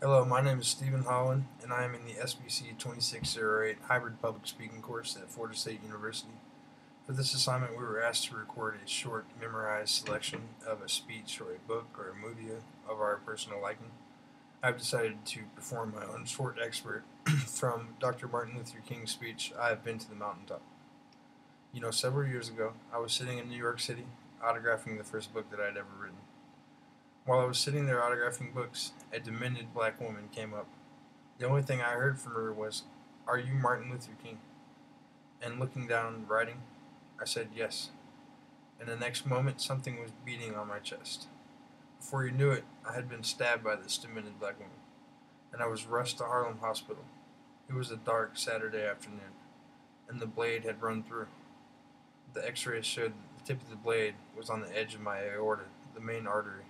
Hello, my name is Stephen Holland, and I am in the SBC 2608 Hybrid Public Speaking course at Florida State University. For this assignment, we were asked to record a short, memorized selection of a speech or a book or a movie of our personal liking. I've decided to perform my own short excerpt from Dr. Martin Luther King's speech, "I Have Been to the Mountaintop." Several years ago, I was sitting in New York City, autographing the first book that I had ever written. While I was sitting there autographing books, a demented black woman came up. The only thing I heard from her was, "Are you Martin Luther King?" And looking down, writing, I said yes. And the next moment, something was beating on my chest. Before you knew it, I had been stabbed by this demented black woman, and I was rushed to Harlem Hospital. It was a dark Saturday afternoon, and the blade had run through. The x-rays showed that the tip of the blade was on the edge of my aorta, the main artery.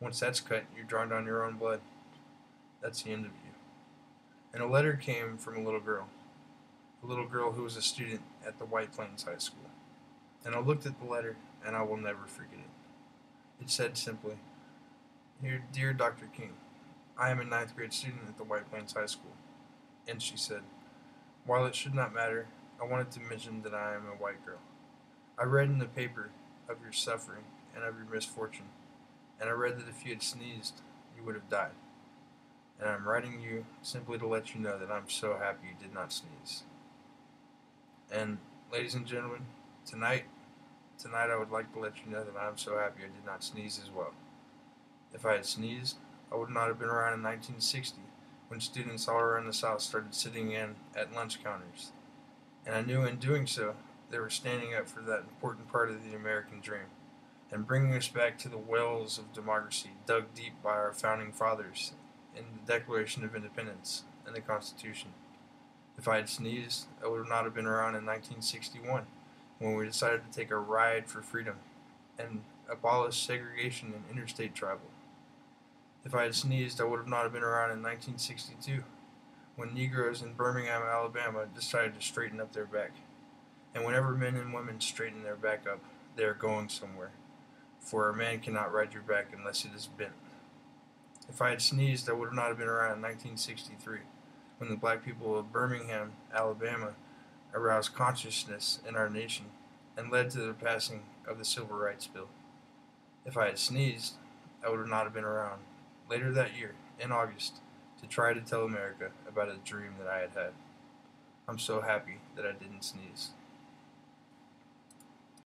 Once that's cut, you're drawing down your own blood. That's the end of you. And a letter came from a little girl who was a student at the White Plains High School. And I looked at the letter, and I will never forget it. It said simply, "Dear Dr. King, I am a ninth grade student at the White Plains High School." And she said, "While it should not matter, I wanted to mention that I am a white girl. I read in the paper of your suffering and of your misfortune, and I read that if you had sneezed, you would have died. And I'm writing you simply to let you know that I'm so happy you did not sneeze." And ladies and gentlemen, tonight I would like to let you know that I'm so happy I did not sneeze as well. If I had sneezed, I would not have been around in 1960 when students all around the South started sitting in at lunch counters. And I knew in doing so, they were standing up for that important part of the American dream and bringing us back to the wells of democracy dug deep by our founding fathers in the Declaration of Independence and the Constitution. If I had sneezed, I would not have been around in 1961 when we decided to take a ride for freedom and abolish segregation in interstate travel. If I had sneezed, I would not have been around in 1962 when Negroes in Birmingham, Alabama decided to straighten up their back. And whenever men and women straighten their back up, they are going somewhere, for a man cannot ride your back unless it is bent. If I had sneezed, I would not have been around in 1963 when the black people of Birmingham, Alabama aroused consciousness in our nation and led to the passing of the Civil Rights Bill. If I had sneezed, I would not have been around later that year, in August, to try to tell America about a dream that I had had. I'm so happy that I didn't sneeze.